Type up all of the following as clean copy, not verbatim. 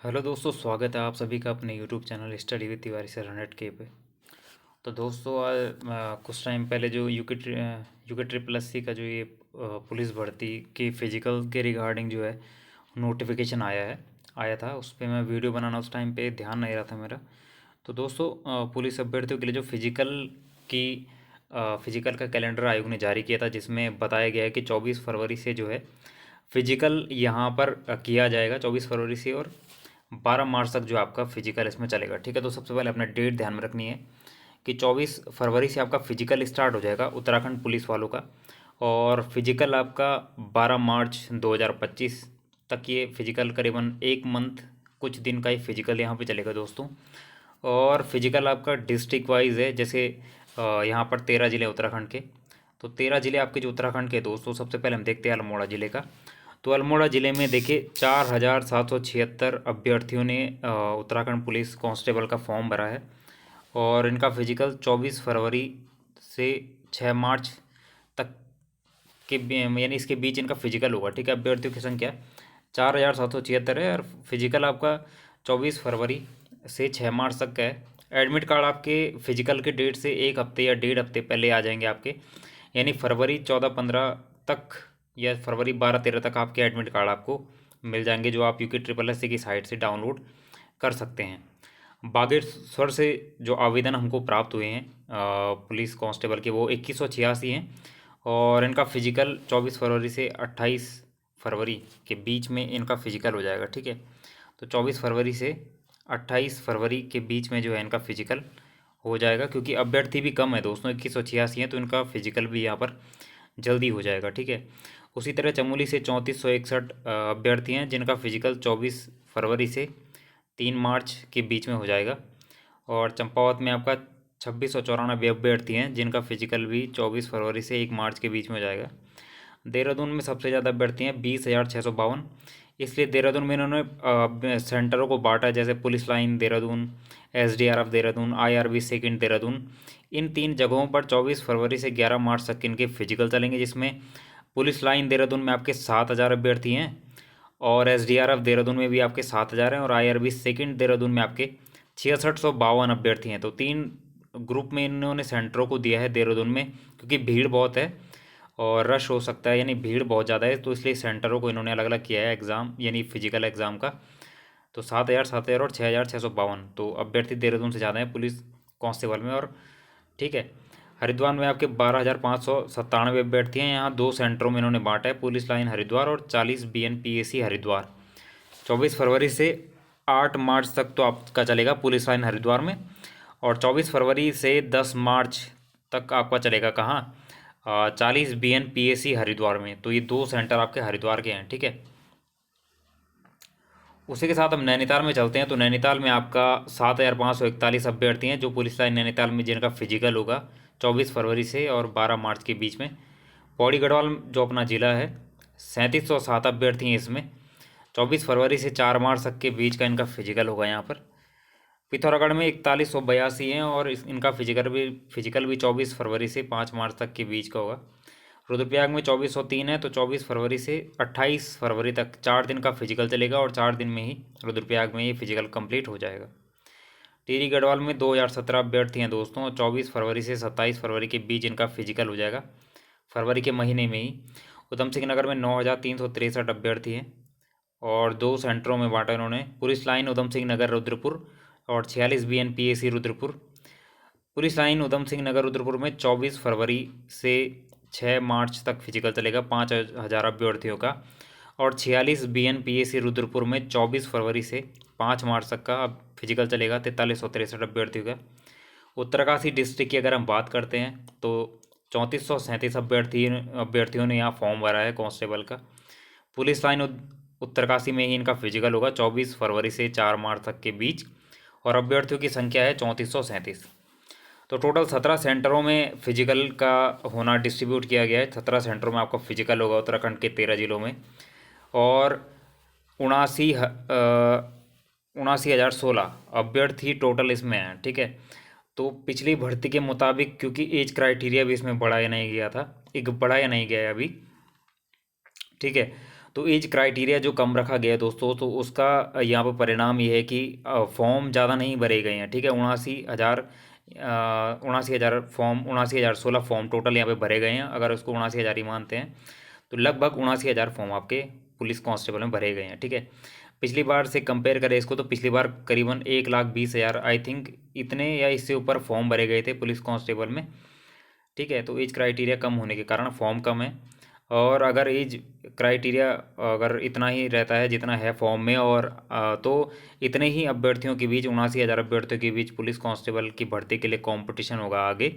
Hello दोस्तों, स्वागत है आप सभी का अपने YouTube channel study with Tiwari sir 100K पे। तो दोस्तों आज कुछ टाइम पहले जो यूके ट्रिपल एस सी का जो ये पुलिस भर्ती की फ़िज़िकल के रिगार्डिंग जो है नोटिफिकेशन आया था। उस पर मैं वीडियो बनाना उस टाइम पे ध्यान नहीं रहा था मेरा। तो दोस्तों पुलिस अभ्यर्थियों के लिए जो की फ़िज़िकल का कैलेंडर आयोग ने जारी किया था, जिसमें बताया गया है कि 24 फरवरी से जो है फ़िज़िकल यहाँ पर किया जाएगा 24 फरवरी से, और 12 मार्च तक जो आपका फ़िज़िकल इसमें चलेगा। ठीक है, तो सबसे पहले अपना डेट ध्यान में रखनी है कि 24 फरवरी से आपका फ़िज़िकल स्टार्ट हो जाएगा उत्तराखंड पुलिस वालों का, और फ़िज़िकल आपका 12 मार्च 2025 तक ये फ़िज़िकल करीबन एक मंथ कुछ दिन का ही फ़िज़िकल यहाँ पे चलेगा दोस्तों। और फिजिकल आपका डिस्ट्रिक्ट वाइज है, जैसे यहाँ पर 13 ज़िले उत्तराखंड के। तो 13 ज़िले आपके जो उत्तराखंड के दोस्तों, सबसे पहले हम देखते हैं अल्मोड़ा ज़िले का। तो अल्मोड़ा ज़िले में देखिए 4776 अभ्यर्थियों ने उत्तराखंड पुलिस कांस्टेबल का फॉर्म भरा है, और इनका फिजिकल 24 फरवरी से 6 मार्च तक यानी इसके बीच इनका फिजिकल होगा। ठीक है, अभ्यर्थियों की संख्या 4776 है, और फिजिकल आपका 24 फरवरी से 6 मार्च तक का है। एडमिट कार्ड आपके फिजिकल के डेट से एक हफ्ते या 1.5 हफ्ते पहले आ जाएंगे आपके, यानी फरवरी 14-15 तक या फरवरी 12-13 तक आपके एडमिट कार्ड आपको मिल जाएंगे, जो आप यूके ट्रिपल एस सी की साइट से डाउनलोड कर सकते हैं। बागेश्वर से जो आवेदन हमको प्राप्त हुए हैं पुलिस कांस्टेबल के, वो 2186 हैं, और इनका फिजिकल 24 फरवरी से 28 फरवरी के बीच में इनका फिजिकल हो जाएगा। ठीक है, तो 24 फरवरी से 28 फरवरी के बीच में जो है इनका फिजिकल हो जाएगा, क्योंकि अभ्यर्थी भी कम है दोस्तों, 2186 हैं, तो इनका फिजिकल भी यहाँ पर जल्दी हो जाएगा। ठीक है, उसी तरह चमोली से 3461 अभ्यर्थी हैं, जिनका फिजिकल 24 फरवरी से 3 मार्च के बीच में हो जाएगा। और चंपावत में आपका 2694 अभ्यर्थी हैं, जिनका फिजिकल भी 24 फरवरी से 1 मार्च के बीच में हो जाएगा। देहरादून में सबसे ज़्यादा अभ्यर्थी हैं 20,652, इसलिए देहरादून में इन्होंने सेंटरों को बांटा है, जैसे police line Dehradun, SDRF Dehradun, IRB second Dehradun. इन 3 जगहों पर 24 फरवरी से 11 मार्च तक इनके फिजिकल चलेंगे, जिसमें पुलिस लाइन देहरादून में आपके 7,000 अभ्यर्थी हैं, और एसडीआरएफ देहरादून में भी आपके 7,000 हैं, और आईआरबी सेकंड देहरादून में आपके 6652 अभ्यर्थी हैं। तो 3 ग्रुप में इन्होंने सेंटरों को दिया है देहरादून में, क्योंकि भीड़ बहुत है और रश हो सकता है, यानी भीड़ बहुत ज़्यादा है, तो इसलिए सेंटरों को इन्होंने अलग अलग किया है एग्ज़ाम, यानी फिजिकल एग्ज़ाम का। तो 7,000 और 6,652, तो अभ्यर्थी देहरादून से ज़्यादा है पुलिस कांस्टेबल में। और ठीक है, हरिद्वार में आपके 12,597 अभ्यर्थी हैं। यहाँ 2 सेंटरों में इन्होंने बांटा है, पुलिस लाइन हरिद्वार और 40 BNPAC हरिद्वार। 24 फरवरी से 8 मार्च तक तो आपका चलेगा पुलिस लाइन हरिद्वार में, और 24 फरवरी से 10 मार्च तक आपका चलेगा कहाँ, 40 BNPAC हरिद्वार में। तो ये 2 सेंटर आपके हरिद्वार के हैं। ठीक है, उसी के साथ हम नैनीताल में चलते हैं। तो नैनीताल में आपका 7,541 अभ्यर्थी हैं, जो पुलिस लाइन नैनीताल में जिनका फिजिकल होगा 24 फरवरी से और 12 मार्च के बीच में। पौड़ी गढ़वाल जो अपना ज़िला है, 3707 अभ्यर्थी हैं इसमें, 24 फरवरी से 4 मार्च तक के बीच का इनका फिजिकल होगा यहाँ पर। पिथौरागढ़ में 4182 हैं, और इनका फिजिकल भी 24 फरवरी से 5 मार्च तक के बीच का होगा। रुद्रप्रयाग में 2403 है, तो 24 फरवरी से 28 फरवरी तक 4 दिन का फिजिकल चलेगा, और 4 दिन में ही रुद्रप्रयाग में ये फिजिकल कंप्लीट हो जाएगा। टिहरी गढ़वाल में 2017 अभ्यर्थी हैं दोस्तों, और 24 फरवरी से 27 फरवरी के बीच इनका फिजिकल हो जाएगा, फरवरी के महीने में ही। उधम सिंह नगर में 9,363 अभ्यर्थी हैं, और 2 सेंटरों में बांटा इन्होंने, पुलिस लाइन उधम सिंह नगर रुद्रपुर और 46 BNPAC Rudrapur. Police line Udham Singh Nagar Rudrapur में 24 फरवरी से 6 मार्च तक फिजिकल चलेगा 5,000 अभ्यर्थियों का, और 46 BNPAC रुद्रपुर में 24 फरवरी से 5 मार्च तक का अब फिजिकल चलेगा 4363 अभ्यर्थियों का। उत्तरकाशी डिस्ट्रिक्ट की अगर हम बात करते हैं, तो 3437 अभ्यर्थियों ने यहाँ फॉर्म भरा है कांस्टेबल का। पुलिस लाइन उत्तरकाशी में ही इनका फिजिकल होगा 24 फरवरी से 4 मार्च तक के बीच, और अभ्यर्थियों की संख्या है 3437। तो टोटल 17 सेंटरों में फिजिकल का होना डिस्ट्रीब्यूट किया गया है। 17 सेंटरों में आपका फिजिकल होगा उत्तराखंड के 13 ज़िलों में, और 79,016 अभ्यर्थी टोटल इसमें हैं। ठीक है, तो पिछली भर्ती के मुताबिक, क्योंकि एज क्राइटेरिया भी इसमें बढ़ाया नहीं गया था, एक बढ़ाया नहीं गया है अभी। ठीक है, तो एज क्राइटेरिया जो कम रखा गया है दोस्तों, तो उसका यहाँ पर परिणाम ये है कि फॉर्म ज़्यादा नहीं भरे गए हैं, ठीक है। 79,000 फॉर्म, 79,016 फॉर्म टोटल यहाँ पे भरे गए हैं। अगर उसको 79,000 ही मानते हैं तो लगभग 79,000 फॉर्म आपके पुलिस कांस्टेबल में भरे गए हैं, ठीक है। पिछली बार से कंपेयर करें इसको तो पिछली बार करीबन 1,20,000 आई थिंक इतने या इससे ऊपर फॉर्म भरे गए थे पुलिस कांस्टेबल में, ठीक है। तो एज क्राइटेरिया कम होने के कारण फॉर्म कम है। और अगर एज क्राइटेरिया अगर इतना ही रहता है जितना है फॉर्म में, और तो इतने ही अभ्यर्थियों के बीच, 79,000 अभ्यर्थियों के बीच पुलिस कांस्टेबल की भर्ती के लिए कंपटीशन होगा आगे।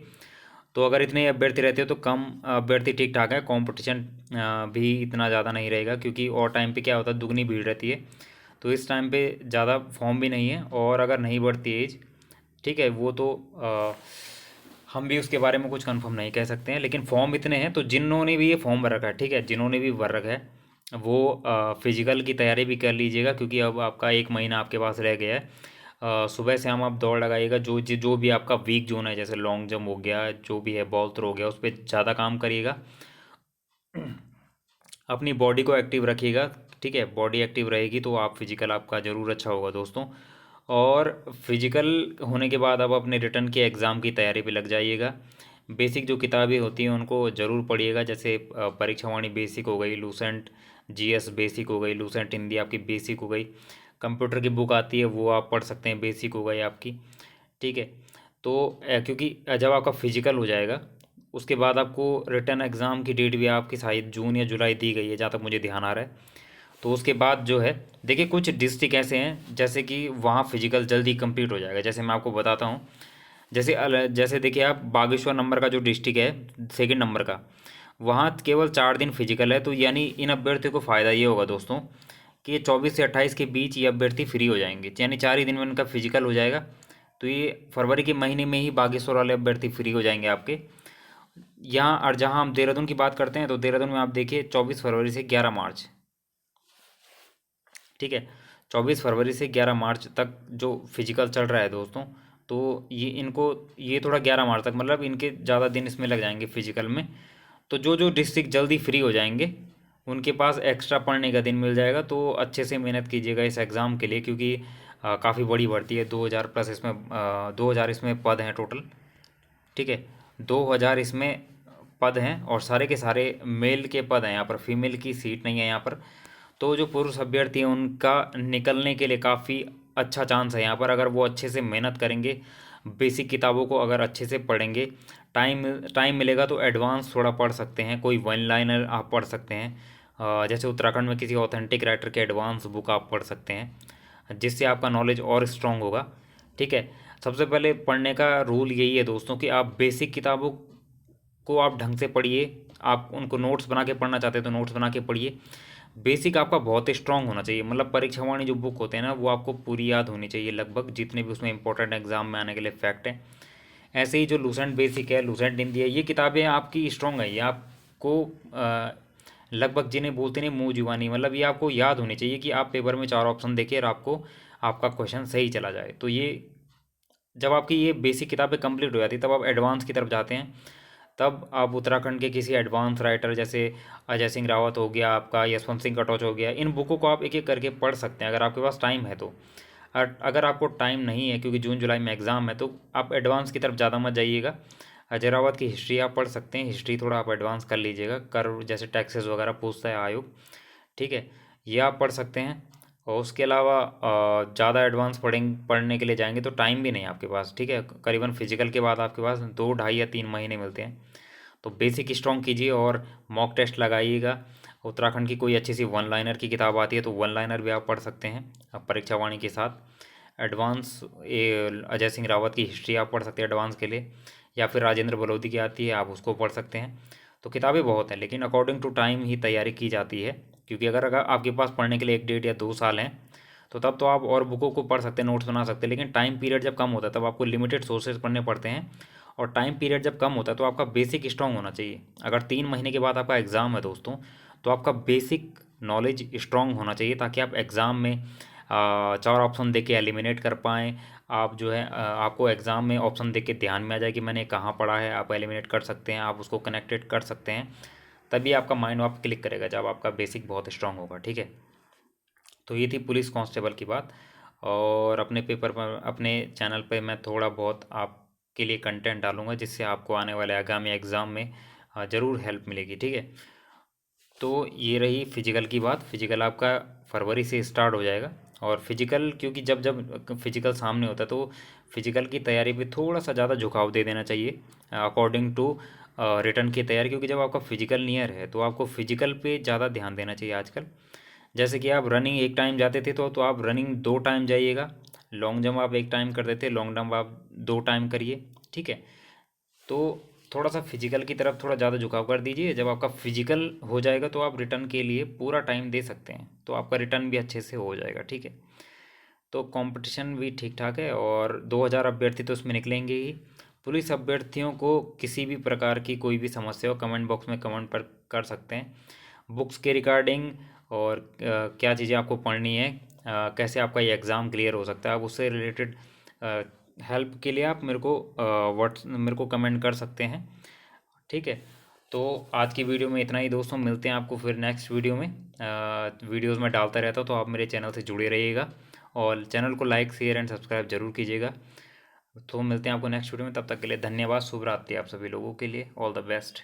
तो अगर इतने ही अभ्यर्थी रहते हो तो कम अभ्यर्थी ठीक ठाक है, कंपटीशन भी इतना ज़्यादा नहीं रहेगा, क्योंकि और टाइम पे क्या होता है, दुगनी भीड़ रहती है। तो इस टाइम पे ज़्यादा फॉर्म भी नहीं है, और अगर नहीं बढ़ती एज, ठीक है, वो तो हम भी उसके बारे में कुछ कंफर्म नहीं कह सकते हैं। लेकिन फॉर्म इतने हैं, तो जिन्होंने भी ये फॉर्म भर रखा है, ठीक है, जिन्होंने भी भर रखा है वो फिजिकल की तैयारी भी कर लीजिएगा, क्योंकि अब आपका 1 महीना आपके पास रह गया है। सुबह शाम आप दौड़ लगाइएगा, जो भी आपका वीक जोन है, जैसे लॉन्ग जंप हो गया, जो भी है बॉल थ्रो हो गया, उस पर ज़्यादा काम करिएगा। अपनी बॉडी को एक्टिव रखिएगा, ठीक है। बॉडी एक्टिव रहेगी तो आप फिजिकल आपका ज़रूर अच्छा होगा दोस्तों। और फिजिकल होने के बाद आप अपने रिटर्न के एग्ज़ाम की तैयारी पे लग जाइएगा। बेसिक जो किताबें होती हैं उनको ज़रूर पढ़िएगा, जैसे परीक्षावाणी बेसिक हो गई, लूसेंट जीएस बेसिक हो गई, लूसेंट हिंदी आपकी बेसिक हो गई। कंप्यूटर की बुक आती है वो आप पढ़ सकते हैं, बेसिक हो गई आपकी, ठीक है। तो क्योंकि जब आपका फिजिकल हो जाएगा उसके बाद आपको रिटर्न एग्ज़ाम की डेट भी आपकी शायद जून या जुलाई दी गई है, जहाँ तक मुझे ध्यान आ रहा है। तो उसके बाद जो है, देखिए कुछ डिस्ट्रिक्ट ऐसे हैं जैसे कि वहाँ फिजिकल जल्दी कंप्लीट हो जाएगा। जैसे मैं आपको बताता हूँ, जैसे देखिए आप बागेश्वर नंबर का जो डिस्ट्रिक्ट है, सेकंड नंबर का, वहाँ केवल 4 दिन फिजिकल है। तो यानी इन अभ्यर्थियों को फ़ायदा ये होगा दोस्तों कि ये 24 से 28 के बीच ये अभ्यर्थी फ्री हो जाएंगे, यानी 4 ही दिन में उनका फिजिकल हो जाएगा। तो ये फरवरी के महीने में ही बागेश्वर वाले अभ्यर्थी फ्री हो जाएंगे आपके यहाँ। और जहाँ हम देहरादून की बात करते हैं तो देहरादून में आप देखिए 24 फरवरी से 11 मार्च, ठीक है, 24 फरवरी से 11 मार्च तक जो फिजिकल चल रहा है दोस्तों। तो ये थोड़ा 11 मार्च तक, मतलब इनके ज़्यादा दिन इसमें लग जाएंगे फिजिकल में। तो जो जो डिस्ट्रिक्ट जल्दी फ्री हो जाएंगे उनके पास एक्स्ट्रा पढ़ने का दिन मिल जाएगा। तो अच्छे से मेहनत कीजिएगा इस एग्ज़ाम के लिए, क्योंकि काफ़ी बड़ी भर्ती है। 2,000 प्लस इसमें 2,000 इसमें पद हैं टोटल, ठीक है। 2,000 इसमें पद हैं, और सारे के सारे मेल के पद हैं, यहाँ पर फीमेल की सीट नहीं है यहाँ पर। तो जो पुरुष अभ्यर्थी हैं उनका निकलने के लिए काफ़ी अच्छा चांस है यहाँ पर, अगर वो अच्छे से मेहनत करेंगे, बेसिक किताबों को अगर अच्छे से पढ़ेंगे, टाइम टाइम मिलेगा तो एडवांस थोड़ा पढ़ सकते हैं, कोई वन लाइनर आप पढ़ सकते हैं। जैसे उत्तराखंड में किसी ऑथेंटिक राइटर के एडवांस बुक आप पढ़ सकते हैं, जिससे आपका नॉलेज और स्ट्रांग होगा, ठीक है। सबसे पहले पढ़ने का रूल यही है दोस्तों कि आप बेसिक किताबों को आप ढंग से पढ़िए। आप उनको नोट्स बना के पढ़ना चाहते हैं तो नोट्स बना के पढ़िए। बेसिक आपका बहुत ही स्ट्रांग होना चाहिए, मतलब परीक्षावाणी जो बुक होते हैं ना वो आपको पूरी याद होनी चाहिए, लगभग जितने भी उसमें इंपॉर्टेंट एग्जाम में आने के लिए फैक्ट हैं। ऐसे ही जो लूसेंट बेसिक है, लूसेंट हिंदी है, ये किताबें आपकी स्ट्रांग है, ये आपको लगभग जिन्हें बोलते हैं मुँह जुबानी, मतलब ये आपको याद होनी चाहिए कि आप पेपर में 4 ऑप्शन देखें और आपको आपका क्वेश्चन सही चला जाए। तो ये जब आपकी ये बेसिक किताबें कंप्लीट हो जाती है तब आप एडवांस की तरफ जाते हैं। तब आप उत्तराखंड के किसी एडवांस राइटर जैसे अजय सिंह रावत हो गया, आपका यशवंत सिंह कटोच हो गया, इन बुकों को आप एक एक करके पढ़ सकते हैं अगर आपके पास टाइम है तो। और अगर आपको टाइम नहीं है क्योंकि जून जुलाई में एग्ज़ाम है तो आप एडवांस की तरफ ज़्यादा मत जाइएगा। अजय रावत की हिस्ट्री आप पढ़ सकते हैं, हिस्ट्री थोड़ा आप एडवांस कर लीजिएगा, कर जैसे टैक्सेस वगैरह पूछता है आयोग, ठीक है, ये आप पढ़ सकते हैं। और उसके अलावा ज़्यादा एडवांस पढ़ने के लिए जाएंगे तो टाइम भी नहीं है आपके पास, ठीक है। करीबन फिजिकल के बाद आपके पास 2, ढाई या 3 महीने मिलते हैं। तो बेसिक स्ट्रॉन्ग कीजिए और मॉक टेस्ट लगाइएगा। उत्तराखंड की कोई अच्छी सी वन लाइनर की किताब आती है तो वन लाइनर भी आप पढ़ सकते हैं अब परीक्षावाणी के साथ। एडवांस अजय सिंह रावत की हिस्ट्री आप पढ़ सकते हैं एडवांस के लिए, या फिर राजेंद्र बलोदी की आती है आप उसको पढ़ सकते हैं। तो किताबें बहुत हैं, लेकिन अकॉर्डिंग टू टाइम ही तैयारी की जाती है, क्योंकि अगर आपके पास पढ़ने के लिए 1, 1.5 या 2 साल हैं तो तब तो आप और बुकों को पढ़ सकते हैं, नोट्स बना सकते हैं। लेकिन टाइम पीरियड जब कम होता है तब आपको लिमिटेड सोर्सेज पढ़ने पड़ते हैं। और टाइम पीरियड जब कम होता है तो आपका बेसिक स्ट्रांग होना चाहिए। अगर 3 महीने के बाद आपका एग्ज़ाम है दोस्तों तो आपका बेसिक नॉलेज स्ट्रांग होना चाहिए, ताकि आप एग्ज़ाम में 4 ऑप्शन दे के एलिमिनेट कर पाएँ। आप जो है आपको एग्ज़ाम में ऑप्शन देख के ध्यान में आ जाए कि मैंने कहाँ पढ़ा है, आप एलिमिनेट कर सकते हैं, आप उसको कनेक्टेड कर सकते हैं। तभी आपका माइंड आप क्लिक करेगा जब आपका बेसिक बहुत स्ट्रांग होगा। ठीक है, तो ये थी पुलिस कांस्टेबल की बात। और अपने पेपर पर, अपने चैनल पे मैं थोड़ा बहुत आपके लिए कंटेंट डालूंगा जिससे आपको आने वाले आगामी एग्ज़ाम में ज़रूर हेल्प मिलेगी। ठीक है, तो ये रही फिजिकल की बात। फिजिकल आपका फरवरी से स्टार्ट हो जाएगा। और फिजिकल, क्योंकि जब जब फिजिकल सामने होता है तो फिजिकल की तैयारी पे थोड़ा सा ज़्यादा झुकाव दे देना चाहिए अकॉर्डिंग टू रिटर्न की तैयारी। क्योंकि जब आपका फिजिकल नियर है तो आपको फिजिकल पे ज़्यादा ध्यान देना चाहिए आजकल। जैसे कि आप रनिंग एक टाइम जाते थे तो आप रनिंग 2 टाइम जाइएगा। लॉन्ग जंप आप एक टाइम करते थे, लॉन्ग जंप आप 2 टाइम करिए। ठीक है, तो थोड़ा सा फिजिकल की तरफ थोड़ा ज़्यादा झुकाव कर दीजिए। जब आपका फिजिकल हो जाएगा तो आप रिटर्न के लिए पूरा टाइम दे सकते हैं, तो आपका रिटर्न भी अच्छे से हो जाएगा। ठीक है, तो कंपटीशन भी ठीक ठाक है और 2000 अभ्यर्थी तो उसमें निकलेंगे ही। पुलिस अभ्यर्थियों को किसी भी प्रकार की कोई भी समस्या हो कमेंट बॉक्स में कमेंट पर कर सकते हैं। बुक्स के रिगार्डिंग और क्या चीज़ें आपको पढ़नी है, कैसे आपका ये एग्ज़ाम क्लियर हो सकता है, आप उससे रिलेटेड हेल्प के लिए आप मेरे को कमेंट कर सकते हैं। ठीक है, तो आज की वीडियो में इतना ही दोस्तों। मिलते हैं आपको फिर नेक्स्ट वीडियो में। वीडियोस में डालता रहता हूँ तो आप मेरे चैनल से जुड़े रहिएगा और चैनल को लाइक शेयर एंड सब्सक्राइब जरूर कीजिएगा। तो मिलते हैं आपको नेक्स्ट वीडियो में, तब तक के लिए धन्यवाद। शुभ रात्रि आप सभी लोगों के लिए, ऑल द बेस्ट।